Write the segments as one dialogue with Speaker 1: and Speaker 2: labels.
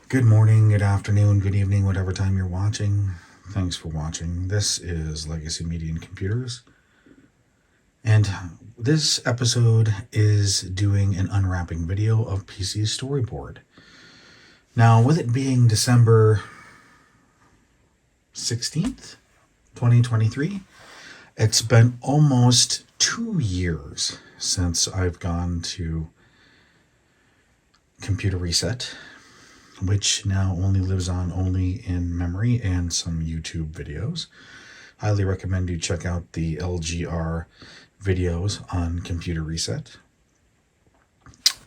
Speaker 1: Good morning, good afternoon, good evening, whatever time you're watching. Thanks for watching. This is Legacy Media and Computers. And this episode is doing an unwrapping video of PC Storyboard. Now, with it being December 16th, 2023, it's been almost 2 years since I've gone to Computer Reset, which now only lives on only in memory and some YouTube videos. Highly recommend you check out the LGR videos on Computer Reset.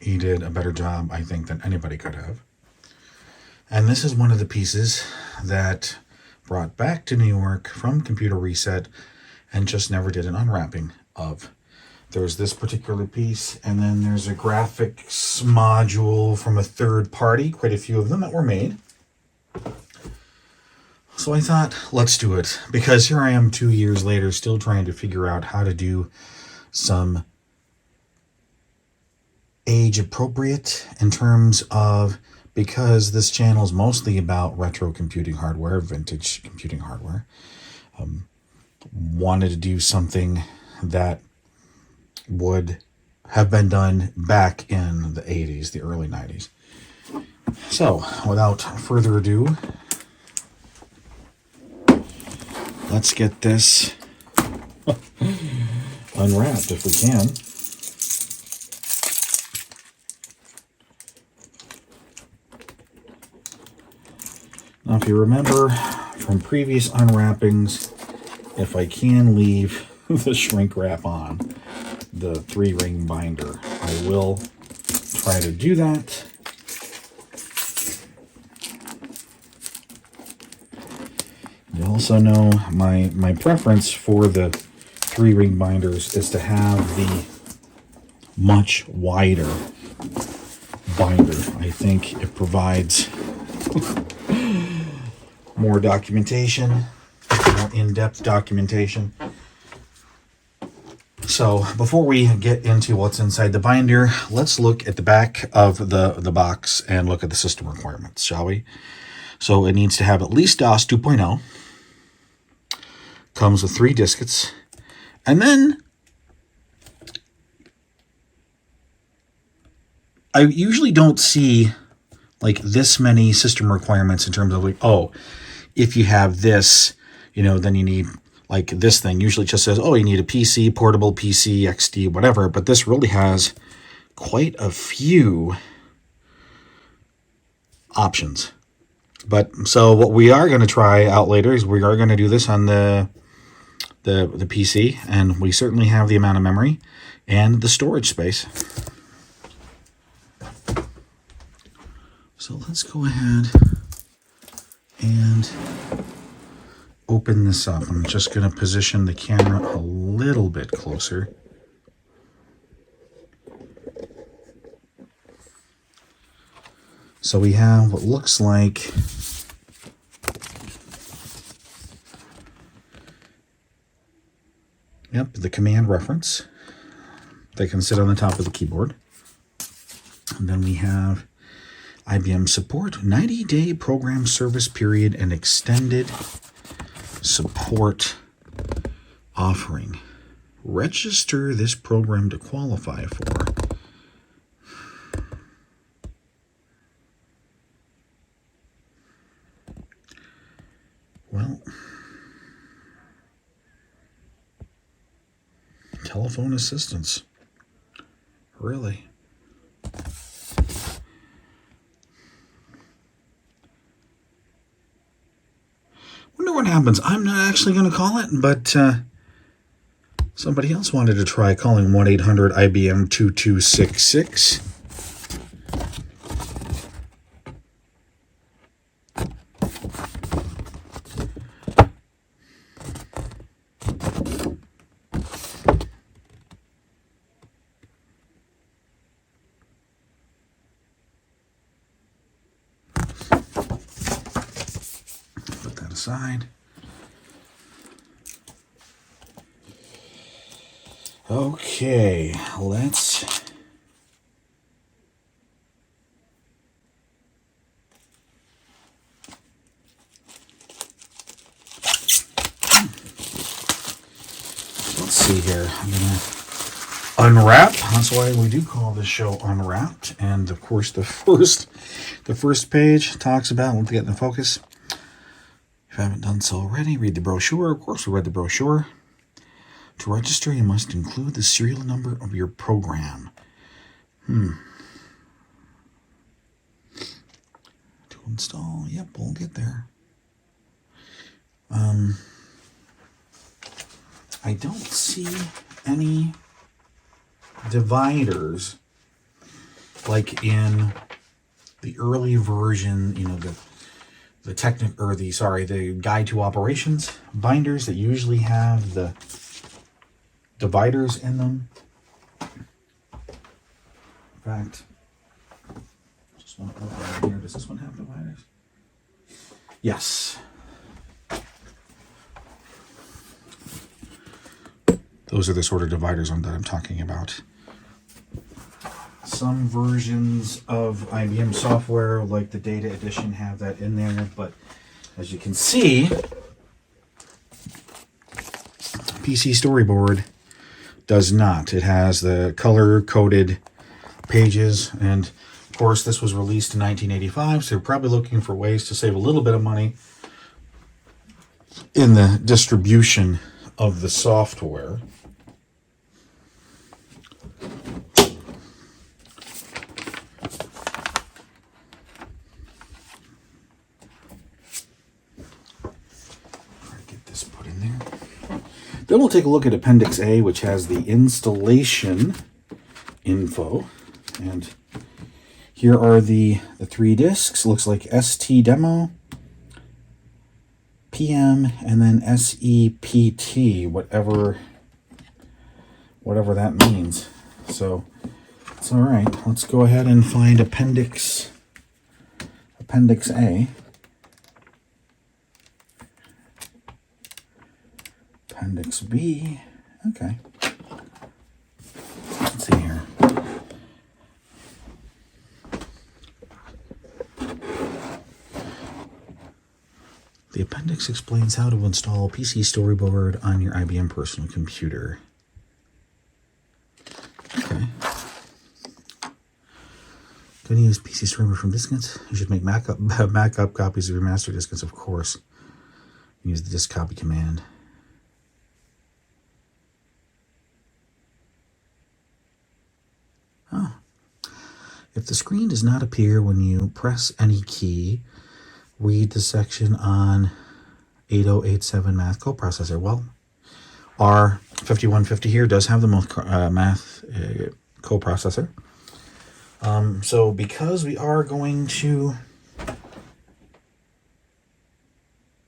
Speaker 1: He did a better job, I think, than anybody could have. And this is one of the pieces that brought back to New York from Computer Reset and just never did an unwrapping of. There's this particular piece, and then there's a graphics module from a third party, quite a few of them that were made. So I thought, let's do it, because here I am 2 years later still trying to figure out how to do some age appropriate in terms of, because this channel is mostly about retro computing hardware, vintage computing hardware. Wanted to do something that would have been done back in the 80s, the early 90s. So, without further ado, let's get this unwrapped if we can. Now, if you remember from previous unwrappings, if I can leave the shrink wrap on, the 3-ring binder, I will try to do that. You also know my preference for the 3-ring binders is to have the much wider binder. I think it provides more documentation, more in-depth documentation. So before we get into what's inside the binder, let's look at the back of the box and look at the system requirements, shall we? So it needs to have at least DOS 2.0. Comes with 3 diskettes. And then I usually don't see like this many system requirements in terms of like, oh, if you have this, then you need like this thing. Usually it just says, oh, you need a PC, portable PC, XD, whatever. But this really has quite a few options. But so what we are going to try out later is we are going to do this on the PC, and we certainly have the amount of memory and the storage space. So let's go ahead and open this up. I'm just going to position the camera a little bit closer. So we have what looks like the command reference that can sit on the top of the keyboard. And then we have IBM support, 90-day program service period, and extended support offering. Register this program to qualify for. Well, telephone assistance. Really? Wonder what happens. I'm not actually going to call it, but somebody else wanted to try calling 1-800-IBM-2266. Put that aside. Okay, let's see here. I'm gonna unwrap. That's why we do call this show Unwrapped. And of course, the first page talks about. Let's get in the focus. If you haven't done so already, read the brochure. Of course, we read the brochure. To register, you must include the serial number of your program. To install, yep, we'll get there. I don't see any dividers like in the early version, you know, the guide to operations binders that usually have the dividers in them. In fact, just want to look right here. Does this one have dividers? Yes. Those are the sort of dividers that I'm talking about. Some versions of IBM software, like the Data Edition, have that in there, but as you can see, PC Storyboard does not. It has the color-coded pages, and of course this was released in 1985, so you're probably looking for ways to save a little bit of money in the distribution of the software. Then we'll take a look at Appendix A, which has the installation info. And here are the 3 discs. Looks like ST Demo, PM, and then SEPT, whatever that means. So it's all right. Let's go ahead and find Appendix A. Appendix B. Okay. Let's see here. The appendix explains how to install PC Storyboard on your IBM personal computer. Okay. Going to use PC Storyboard from diskettes? You should make backup copies of your master diskettes, of course. Use the disk copy command. If the screen does not appear when you press any key, read the section on 8087 math coprocessor. Well, our 5150 here does have the math coprocessor. So because we are going to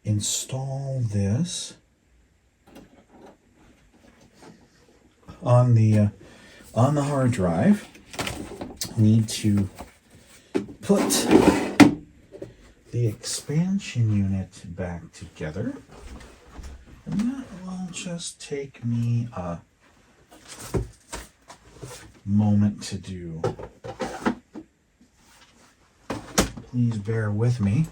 Speaker 1: install this on the hard drive, need to put the expansion unit back together, and that will just take me a moment to do. Please bear with me.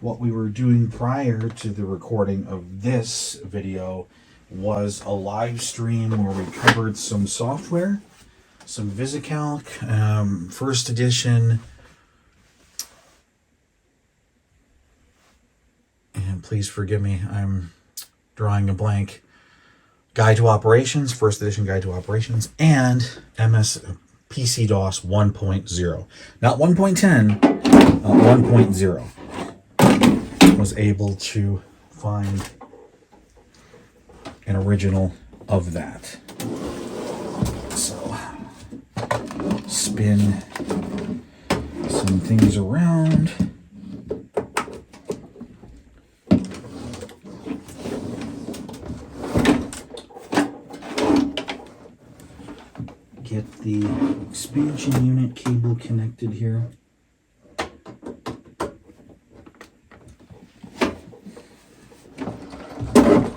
Speaker 1: What we were doing prior to the recording of this video was a live stream where we covered some software, some VisiCalc, first edition, and please forgive me, I'm drawing a blank, Guide to Operations, first edition Guide to Operations, and PC DOS 1.0. Not 1.10, 1.0. Was able to find an original of that. So spin some things around. Get the expansion unit cable connected here.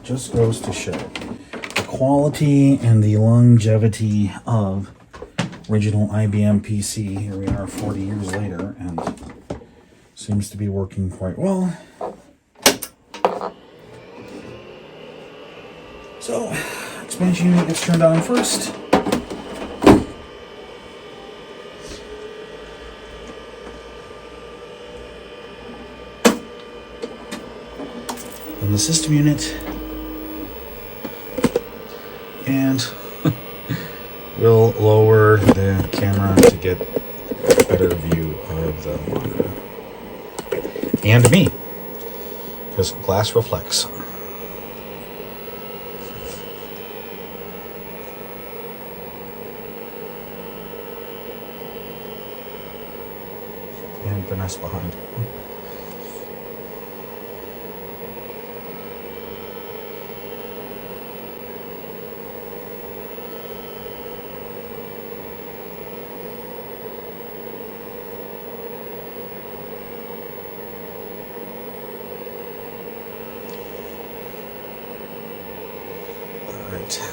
Speaker 1: Just goes to show the quality and the longevity of original IBM PC. Here we are 40 years later, and Seems to be working quite well. So, expansion unit gets turned on first. And the system unit. And we'll lower the camera to get a better view of the monitor. And me, because glass reflects. And the mess behind.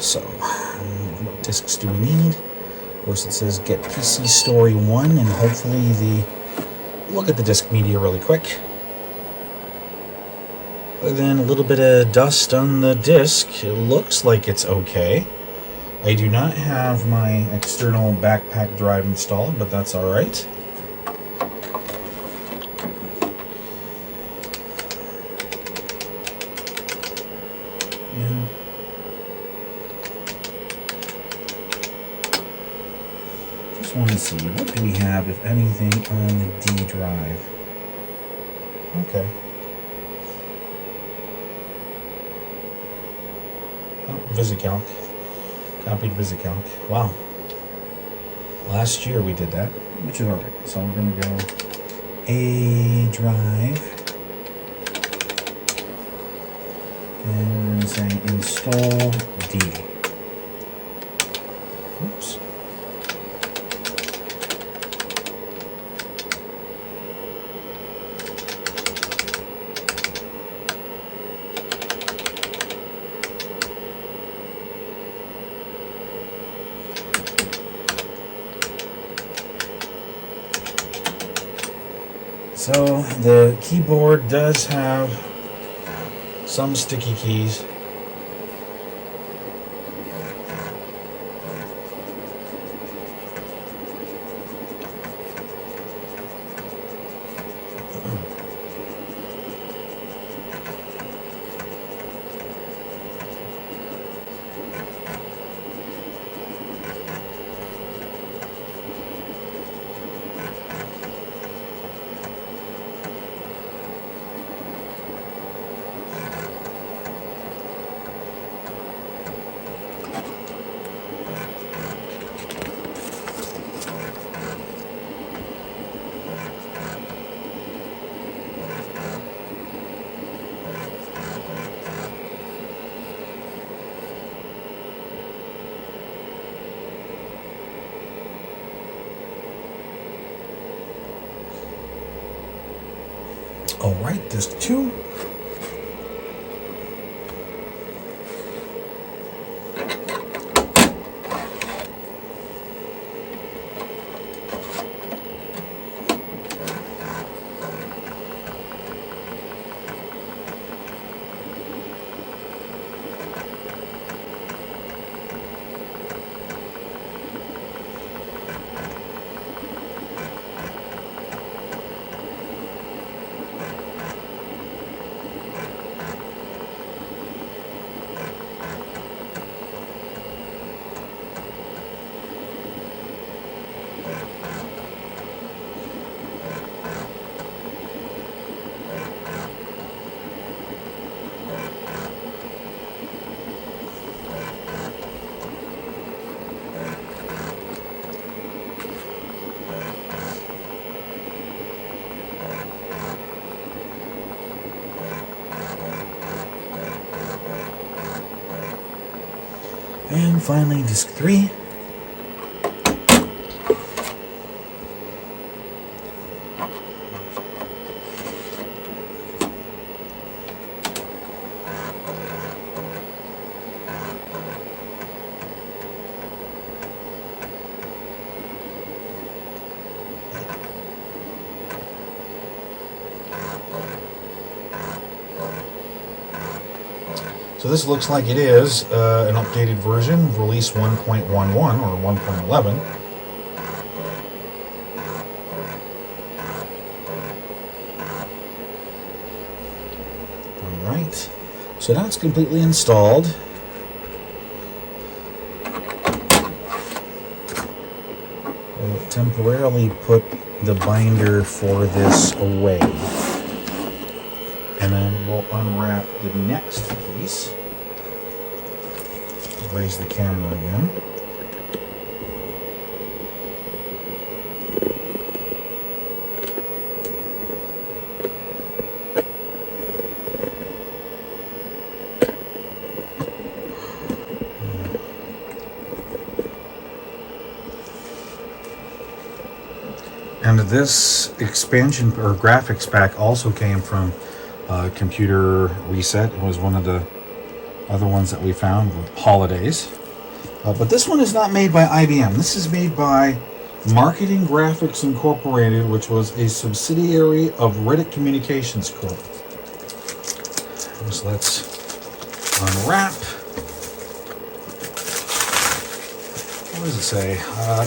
Speaker 1: So, what discs do we need? Of course, it says get PC Story 1, and hopefully look at the disc media really quick. And then a little bit of dust on the disc. It looks like it's okay. I do not have my external backpack drive installed, but that's alright. Want to see what do we have, if anything, on the D drive. Okay. Oh, VisiCalc. Copied VisiCalc. Wow. Last year we did that, which is alright. So we're going to go A drive. And we're going to say install D. Oops. So the keyboard does have some sticky keys. All right, disc 2. And finally, disc 3. So this looks like it is an updated version, release 1.11 or 1.11. Alright, so now it's completely installed. We'll temporarily put the binder for this away. And then we'll unwrap the next piece. Raise the camera again. And this expansion or graphics pack also came from Computer Reset. It was one of the other ones that we found with Holidays. But this one is not made by IBM. This is made by Marketing Graphics Incorporated, which was a subsidiary of Reddit Communications Corp. So let's unwrap. What does it say?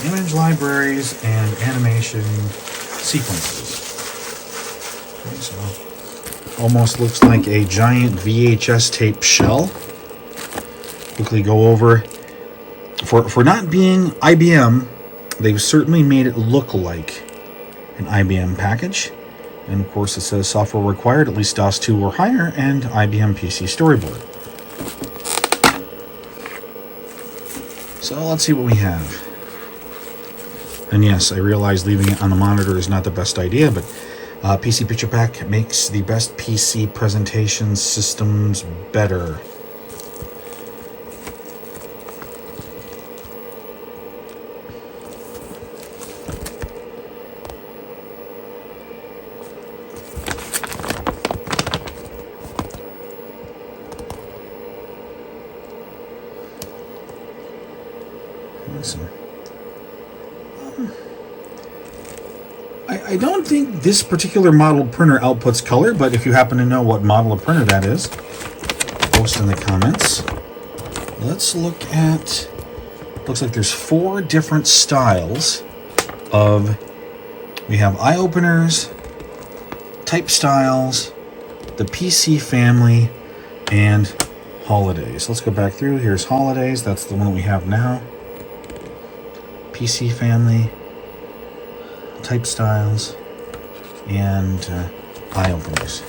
Speaker 1: Image libraries and animation sequences. Okay, so almost looks like a giant VHS tape shell. Quickly go over. For not being IBM, they've certainly made it look like an IBM package. And of course it says software required, at least DOS 2 or higher, and IBM PC Storyboard. So let's see what we have. And yes, I realize leaving it on the monitor is not the best idea, but PC Picture Pack makes the best PC presentation systems better. Listen. I don't think this particular model printer outputs color, but if you happen to know what model of printer that is, post in the comments. Let's look at, looks like there's 4 different styles of, we have eye openers, type styles, the PC family, and holidays. Let's go back through. Here's holidays. That's the one that we have now. PC family, type styles, and eye openers.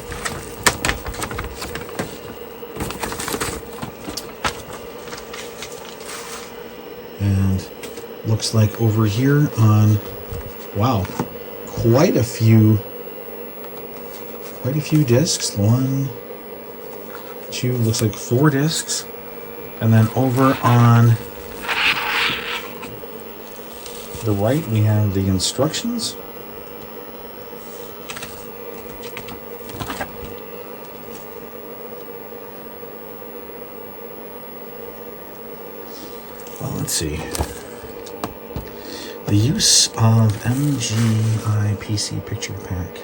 Speaker 1: And looks like over here on, wow, quite a few discs. 1, 2, looks like 4 discs. And then over on the right, we have the instructions. Well, let's see. The use of MGI PC Picture Pack.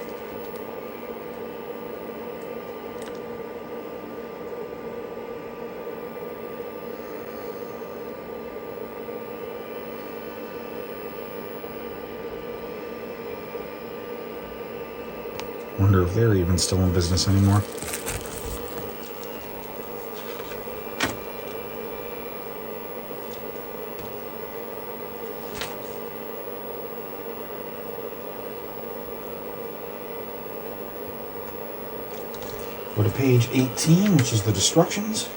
Speaker 1: Wonder if they're even still in business anymore. Go to page 18, which is the instructions.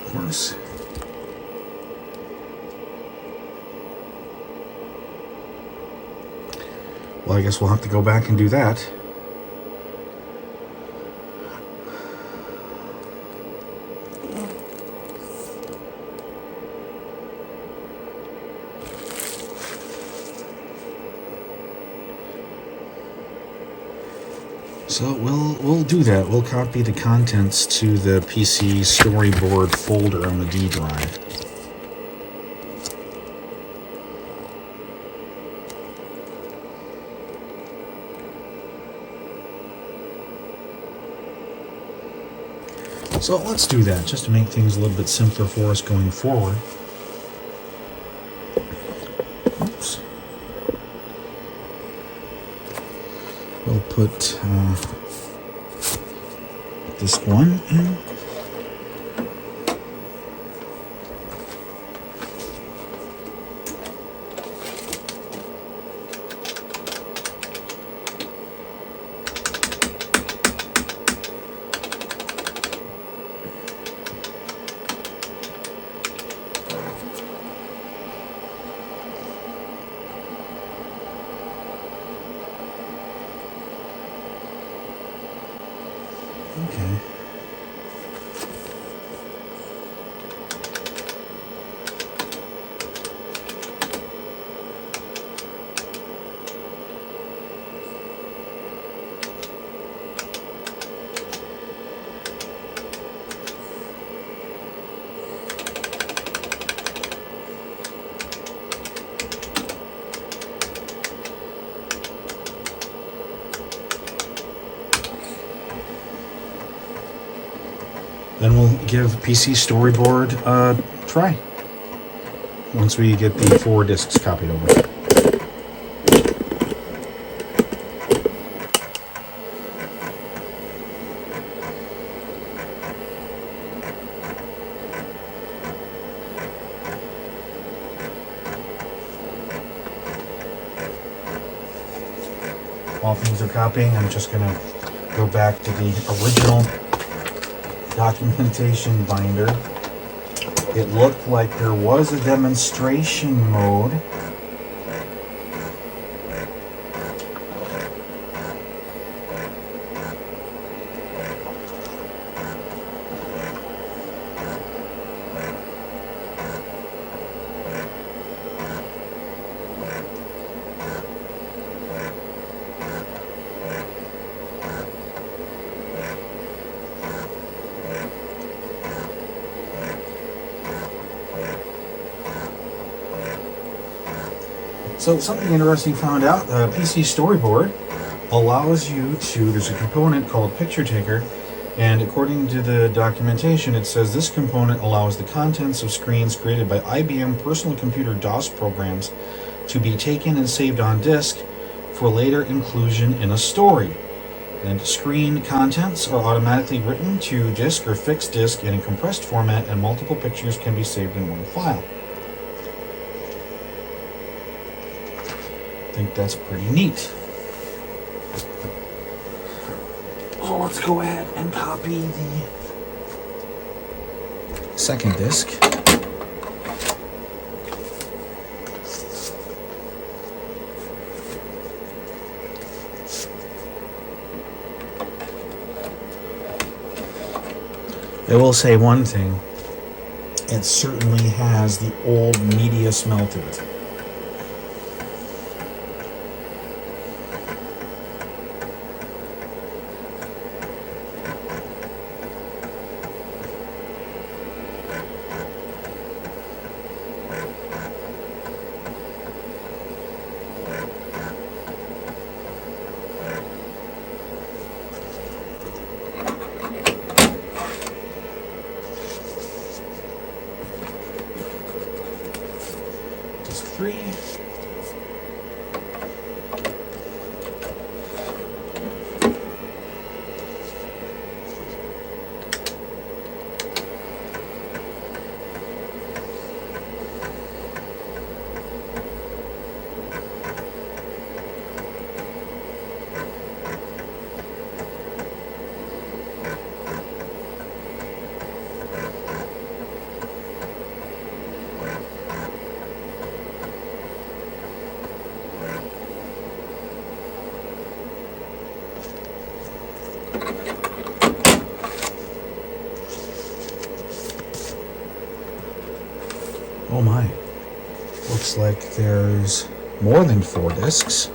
Speaker 1: Of course. Well, I guess we'll have to go back and do that. So we'll do that. We'll copy the contents to the PC Storyboard folder on the D drive. So let's do that, just to make things a little bit simpler for us going forward. Oops. We'll put disc 1 in. Okay. Then we'll give PC Storyboard a try once we get the 4 discs copied over. While things are copying, I'm just going to go back to the original documentation binder. It looked like there was a demonstration mode. So something interesting found out, PC Storyboard allows you to, there's a component called Picture Taker, and according to the documentation, it says this component allows the contents of screens created by IBM personal computer DOS programs to be taken and saved on disk for later inclusion in a story. And screen contents are automatically written to disk or fixed disk in a compressed format, and multiple pictures can be saved in one file. I think that's pretty neat. So let's go ahead and copy the second disc. I will say one thing, it certainly has the old media smell to it. Just 3. Oh my. Looks like there's more than 4 discs.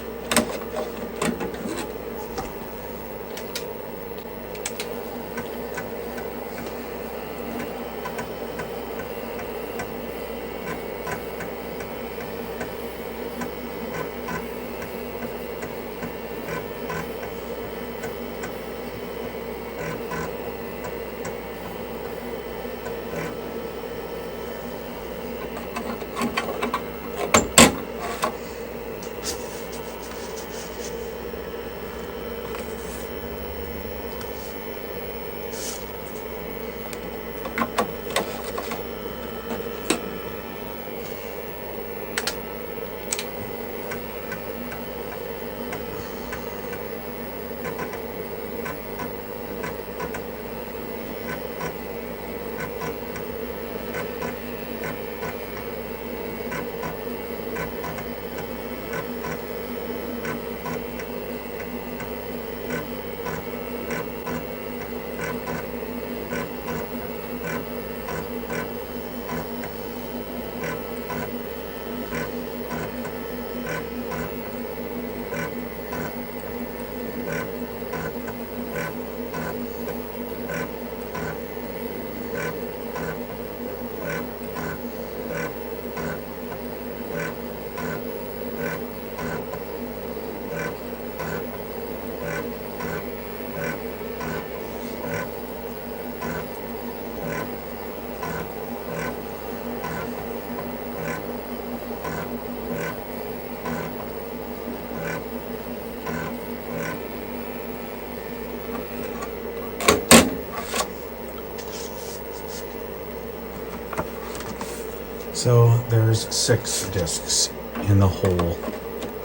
Speaker 1: So there's 6 discs in the whole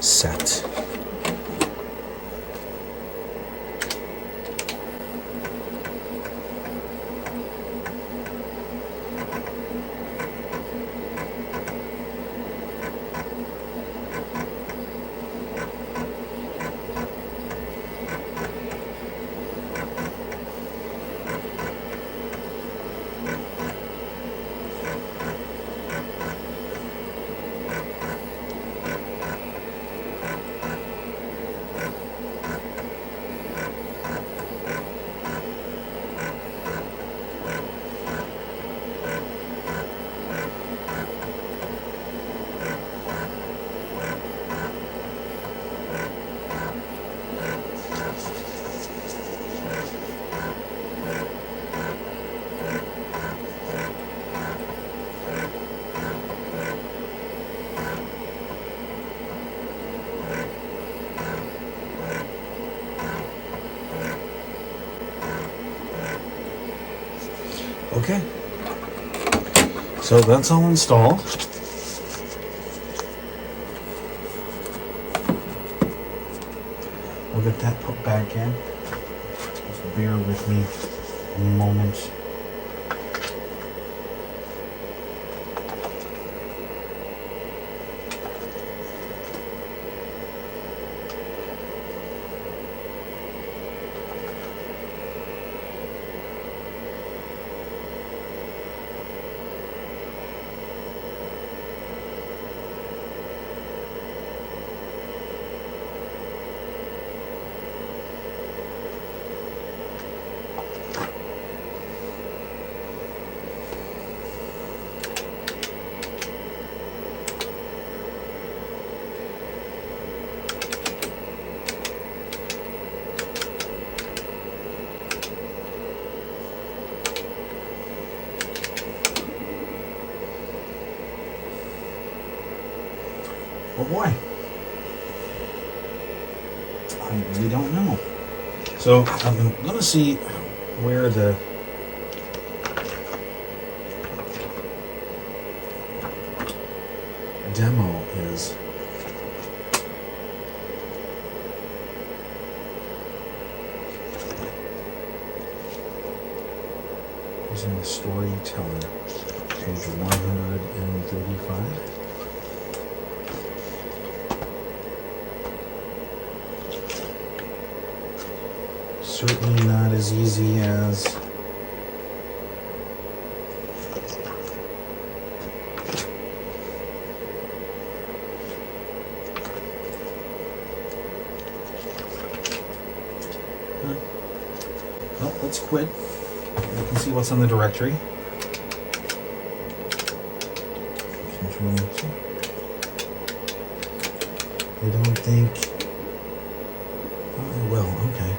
Speaker 1: set. Okay, so that's all installed. We'll get that put back in. Just bear with me a moment. Oh boy. I really don't know. So I'm going to see where the demo is. Using the storyteller, page 135. Certainly not as easy as well, let's quit. We can see what's in the directory. Control C. I don't think. Oh, well, okay.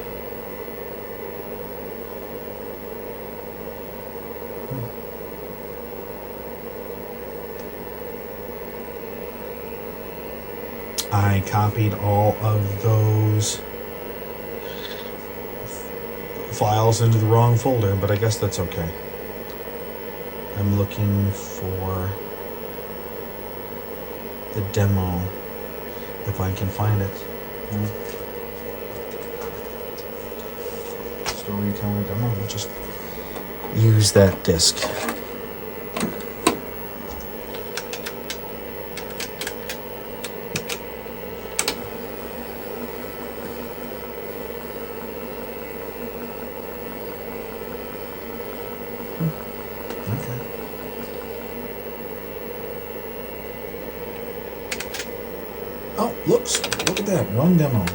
Speaker 1: I copied all of those files into the wrong folder, but I guess that's okay. I'm looking for the demo, if I can find it. Storyteller demo, we'll just use that disk. Oh, look at that, run demo.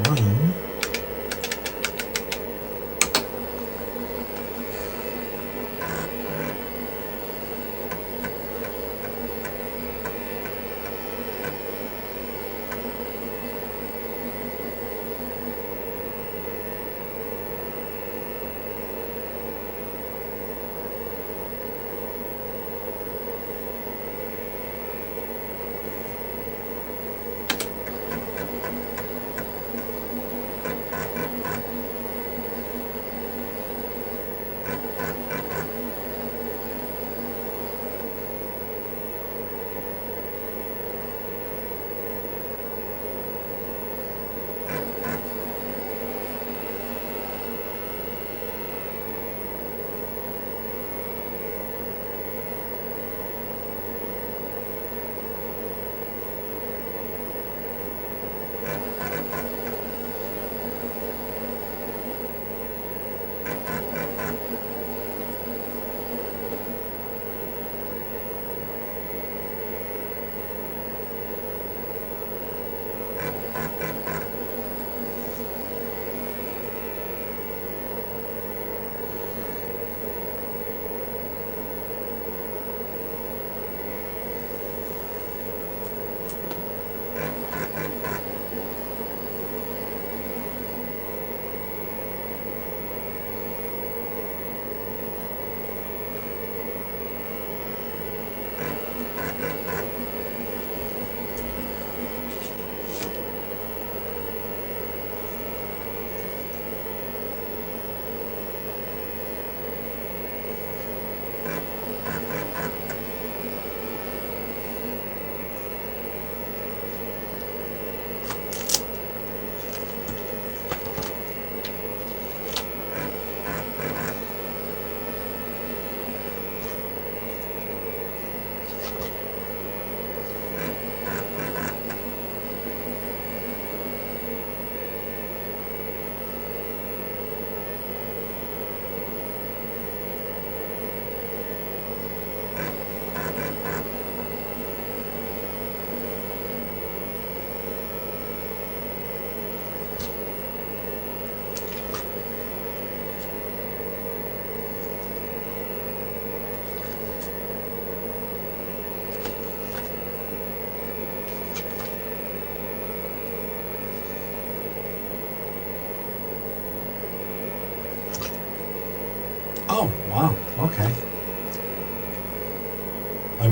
Speaker 1: Run.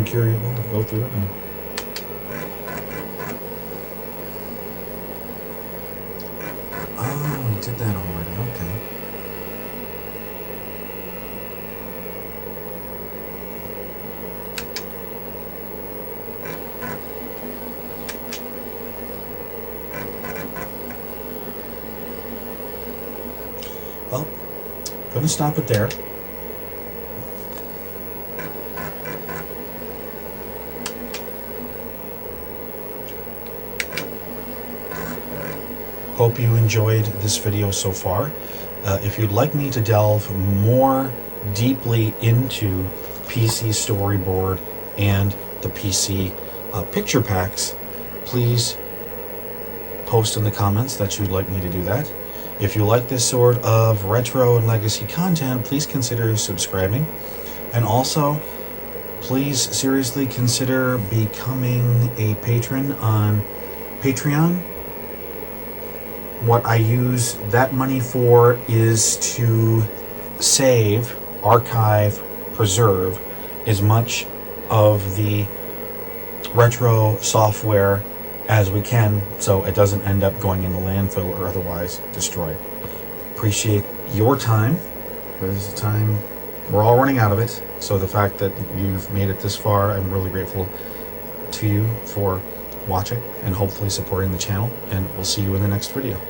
Speaker 1: I'm curious. We'll go through it. Oh, we did that already. Okay. Well, gonna stop it there. Hope you enjoyed this video so far. If you'd like me to delve more deeply into PC Storyboard and the PC picture packs, please post in the comments that you'd like me to do that. If you like this sort of retro and legacy content, please consider subscribing. And also, please seriously consider becoming a patron on Patreon. What I use that money for is to save, archive, preserve as much of the retro software as we can, so it doesn't end up going in the landfill or otherwise destroyed. Appreciate your time. There's a time, we're all running out of it, so the fact that you've made it this far, I'm really grateful to you for watching and hopefully supporting the channel, and we'll see you in the next video.